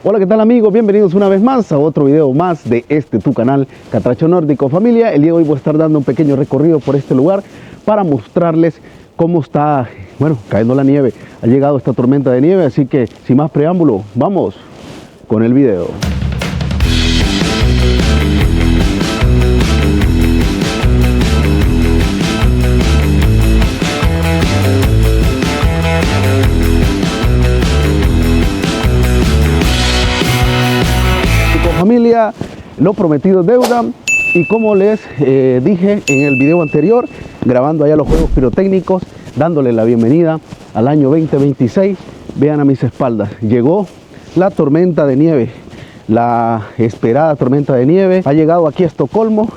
Hola, ¿qué tal amigos? Bienvenidos una vez más a otro video más de tu canal Catracho Nórdico. Familia, el día de hoy voy a estar dando un pequeño recorrido por este lugar para mostrarles cómo está, cayendo la nieve. Ha llegado esta tormenta de nieve, así que sin más preámbulo, vamos con el video. Familia, lo prometido es deuda, y como les dije en el video anterior, grabando allá los juegos pirotécnicos, dándole la bienvenida al año 2026. Vean a mis espaldas, llegó la tormenta de nieve, la esperada tormenta de nieve. Ha llegado aquí a Estocolmo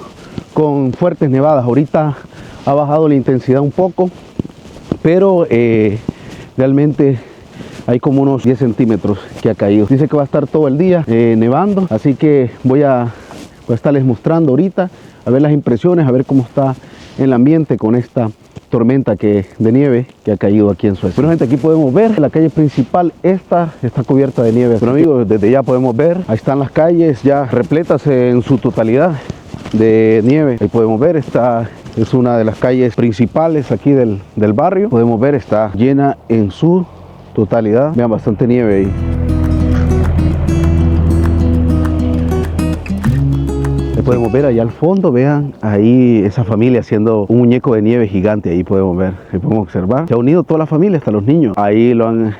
con fuertes nevadas. Ahorita ha bajado la intensidad un poco, pero realmente hay como unos 10 centímetros que ha caído. Dice que va a estar todo el día nevando, así que voy a estarles mostrando ahorita, a ver las impresiones, a ver cómo está el ambiente con esta tormenta de nieve que ha caído aquí en Suecia. Bueno, gente, aquí podemos ver la calle principal, esta está cubierta de nieve. Bueno amigos, desde ya podemos ver, ahí están las calles ya repletas en su totalidad de nieve. Ahí podemos ver, esta es una de las calles principales aquí del barrio. Podemos ver, está llena en su totalidad. Vean, bastante nieve ahí. Ahí podemos ver allá al fondo, vean ahí esa familia haciendo un muñeco de nieve gigante. Ahí podemos ver, ahí podemos observar. Se ha unido toda la familia, hasta los niños. Ahí lo han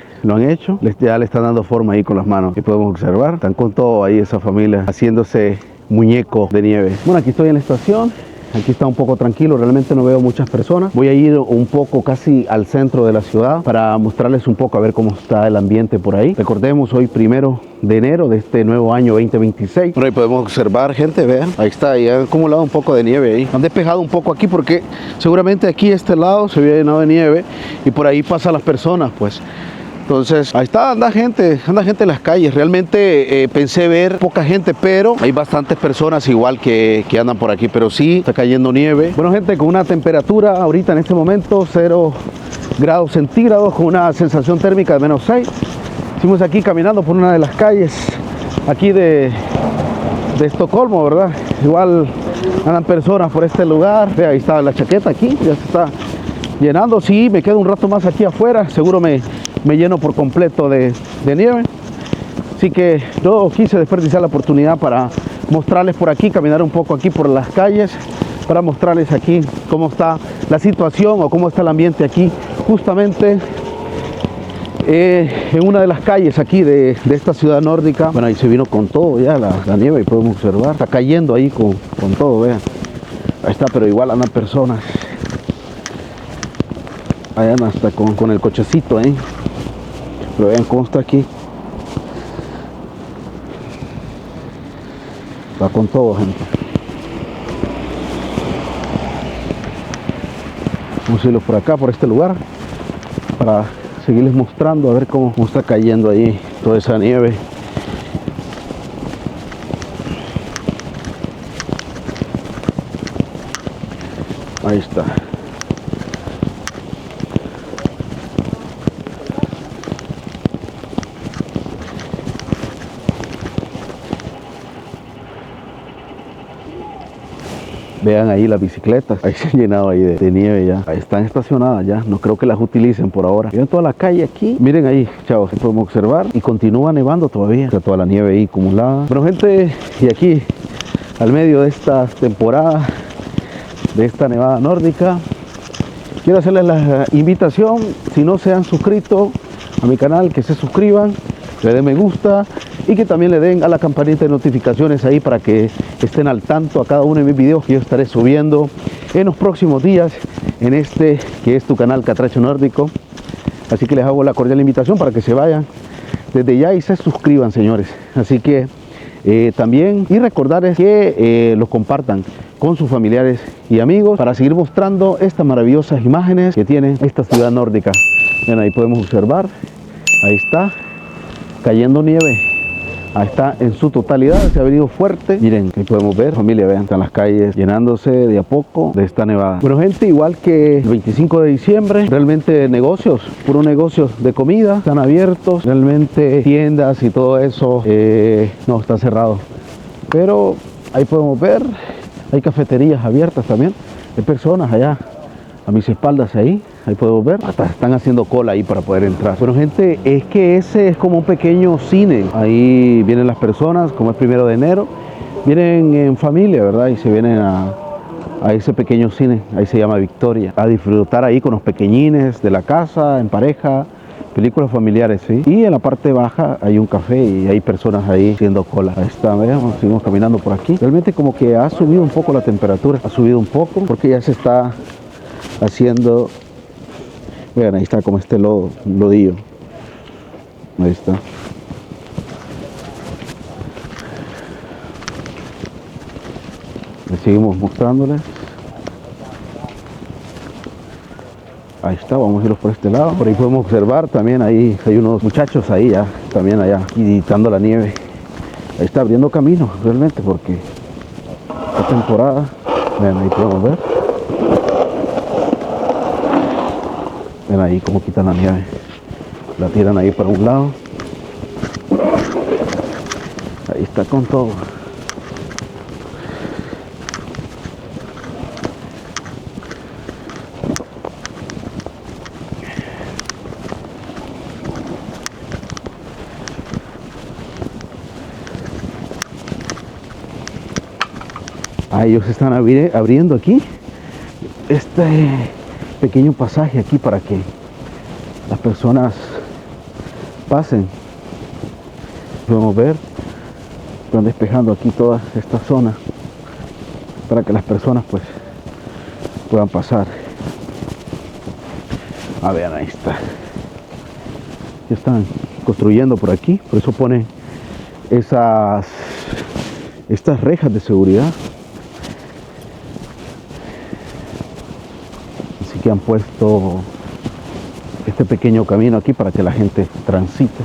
hecho, ya le están dando forma ahí con las manos. Ahí podemos observar, están con todo ahí esa familia haciéndose muñeco de nieve. Bueno, aquí estoy en la estación. Aquí está un poco tranquilo, realmente no veo muchas personas. Voy a ir un poco casi al centro de la ciudad para mostrarles un poco a ver cómo está el ambiente por ahí. Recordemos, hoy 1 de enero de este nuevo año 2026. Bueno, ahí podemos observar, gente, vean. Ahí está, ahí han acumulado un poco de nieve ahí. Han despejado un poco aquí porque seguramente aquí este lado se había llenado de nieve y por ahí pasan las personas, pues. Entonces, ahí está, anda gente en las calles. Realmente pensé ver poca gente, pero hay bastantes personas igual que andan por aquí, pero sí está cayendo nieve. Bueno, gente, con una temperatura ahorita en este momento 0 grados centígrados, con una sensación térmica de -6. Estuvimos aquí caminando por una de las calles aquí de Estocolmo, ¿verdad? Igual andan personas por este lugar. Ve, ahí está la chaqueta aquí, ya se está llenando. Sí, me quedo un rato más aquí afuera, seguro me lleno por completo de nieve. Así que yo quise desperdiciar la oportunidad para mostrarles por aquí, caminar un poco aquí por las calles, para mostrarles aquí cómo está la situación o cómo está el ambiente aquí, justamente en una de las calles aquí de esta ciudad nórdica. Bueno, ahí se vino con todo ya la nieve, y podemos observar, está cayendo ahí con todo, vean. Ahí está, pero igual andan personas. Ahí andan hasta con el cochecito, pero vean cómo está aquí. Va con todo, gente. Vamos a irlo por acá, por este lugar, para seguirles mostrando a ver cómo está cayendo ahí toda esa nieve. Ahí está. Vean ahí las bicicletas, ahí se han llenado ahí de nieve ya. Ahí están estacionadas ya, no creo que las utilicen por ahora. Miren toda la calle aquí, miren ahí, chavos, podemos observar, y continúa nevando todavía. Está toda la nieve ahí acumulada. Bueno, gente, y aquí, al medio de esta temporada, de esta nevada nórdica, quiero hacerles la invitación, si no se han suscrito a mi canal, que se suscriban, le den me gusta y que también le den a la campanita de notificaciones ahí para que estén al tanto a cada uno de mis videos que yo estaré subiendo en los próximos días en que es tu canal Catracho Nórdico. Así que les hago la cordial invitación para que se vayan desde ya y se suscriban, señores. Así que también, y recordarles que lo compartan con sus familiares y amigos para seguir mostrando estas maravillosas imágenes que tiene esta ciudad nórdica. Bien, ahí podemos observar, ahí está cayendo nieve. Ahí está en su totalidad, se ha venido fuerte. Miren, ahí podemos ver, familia, vean, están las calles llenándose de a poco de esta nevada. Bueno, gente, igual que el 25 de diciembre, realmente negocios, puros negocios de comida, están abiertos, realmente tiendas y todo eso, no, está cerrado. Pero ahí podemos ver, hay cafeterías abiertas también, hay personas allá a mis espaldas ahí podemos ver, hasta están haciendo cola ahí para poder entrar. Bueno, gente, es que ese es como un pequeño cine. Ahí vienen las personas, como es 1 de enero, vienen en familia, ¿verdad? Y se vienen a ese pequeño cine, ahí se llama Victoria, a disfrutar ahí con los pequeñines de la casa, en pareja, películas familiares, ¿sí? Y en la parte baja hay un café y hay personas ahí haciendo cola. Ahí está, veamos, seguimos caminando por aquí. Realmente como que ha subido un poco la temperatura, ha subido un poco porque ya se está haciendo, vean, ahí está como este lodillo, ahí está. Le seguimos mostrándoles. Ahí está, vamos a irlos por este lado. Por ahí podemos observar también, ahí hay unos muchachos ahí ya, también allá, quitando la nieve. Ahí está abriendo camino realmente porque esta temporada, vean, ahí podemos ver. Ven ahí cómo quitan la nieve, la tiran ahí para un lado. Ahí está con todo. Ellos están abriendo aquí este pequeño pasaje aquí para que las personas pasen. Podemos ver, están despejando aquí toda esta zona para que las personas pues puedan pasar. Vean, ahí está. Ya están construyendo por aquí, por eso ponen estas rejas de seguridad. Así que han puesto este pequeño camino aquí para que la gente transite.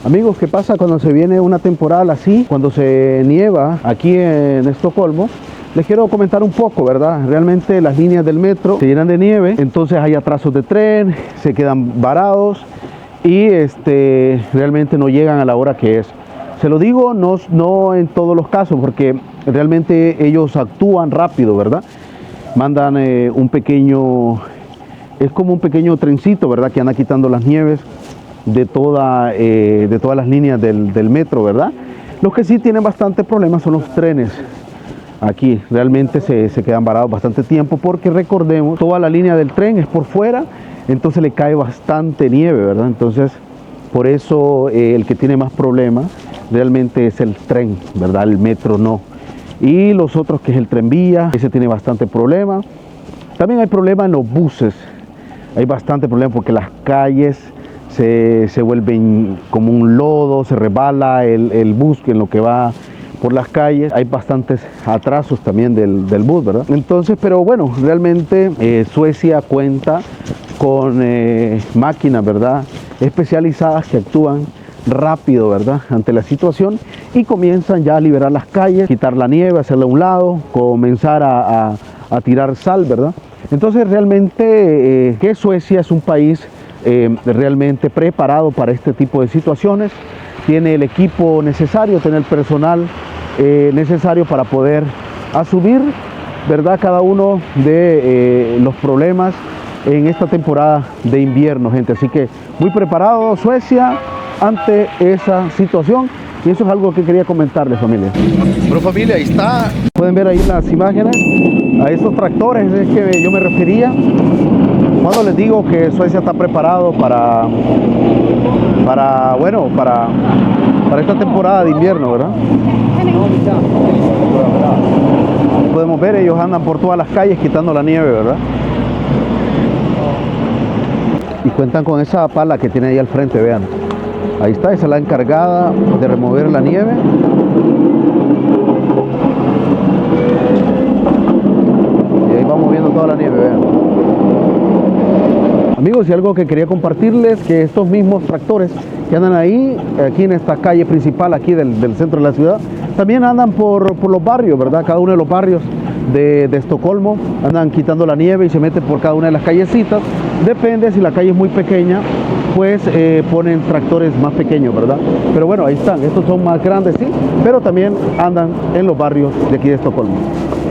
Amigos, ¿qué pasa cuando se viene una temporada así? Cuando se nieva aquí en Estocolmo, les quiero comentar un poco, ¿verdad? Realmente las líneas del metro se llenan de nieve, entonces hay atrasos de tren, se quedan varados y realmente no llegan a la hora que es. Se lo digo no en todos los casos, porque realmente ellos actúan rápido, ¿verdad? Mandan es como un pequeño trencito, ¿verdad? Que anda quitando las nieves de todas las líneas del metro, ¿verdad? Los que sí tienen bastante problemas son los trenes. Aquí realmente se quedan varados bastante tiempo porque recordemos, toda la línea del tren es por fuera, entonces le cae bastante nieve, ¿verdad? Entonces, por eso el que tiene más problemas realmente es el tren, ¿verdad? El metro no. Y los otros, que es el tranvía, ese tiene bastante problema. También hay problemas en los buses, hay bastante problema porque las calles se vuelven como un lodo, se resbala el bus en lo que va por las calles. Hay bastantes atrasos también del bus, ¿verdad? Entonces, pero bueno, realmente Suecia cuenta con máquinas, ¿verdad?, especializadas que actúan rápido, ¿verdad?, ante la situación y comienzan ya a liberar las calles, quitar la nieve, hacerla a un lado, comenzar a tirar sal, ¿verdad? Entonces realmente que Suecia es un país realmente preparado para este tipo de situaciones, tiene el equipo necesario, tiene el personal necesario para poder asumir, ¿verdad?, cada uno de los problemas en esta temporada de invierno, gente. Así que muy preparado Suecia ante esa situación, y eso es algo que quería comentarles, familia. Bueno, familia, ahí está, pueden ver ahí las imágenes, a esos tractores es que yo me refería cuando les digo que Suecia está preparado para esta temporada de invierno, ¿verdad? Podemos ver, ellos andan por todas las calles quitando la nieve, ¿verdad? Y cuentan con esa pala que tiene ahí al frente, vean. Ahí está, esa es la encargada de remover la nieve. Y ahí va moviendo toda la nieve, vean. Amigos, y algo que quería compartirles, que estos mismos tractores que andan ahí, aquí en esta calle principal, aquí del centro de la ciudad, también andan por los barrios, ¿verdad? Cada uno de los barrios de Estocolmo, andan quitando la nieve y se meten por cada una de las callecitas. Depende, si la calle es muy pequeña, pues ponen tractores más pequeños, ¿verdad? Pero bueno, ahí están, estos son más grandes, sí, pero también andan en los barrios de aquí de Estocolmo.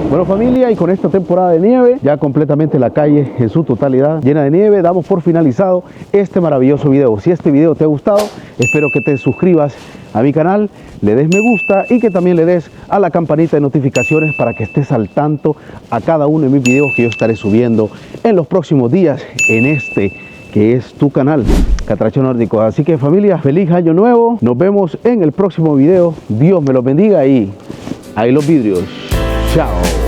Bueno, familia, y con esta temporada de nieve, ya completamente la calle en su totalidad llena de nieve, damos por finalizado este maravilloso video. Si este video te ha gustado, espero que te suscribas a mi canal, le des me gusta y que también le des a la campanita de notificaciones para que estés al tanto a cada uno de mis videos que yo estaré subiendo en los próximos días en este que es tu canal, Catracho Nórdico. Así que, familia, feliz año nuevo, nos vemos en el próximo video, Dios me los bendiga y ahí los vidrios, chao.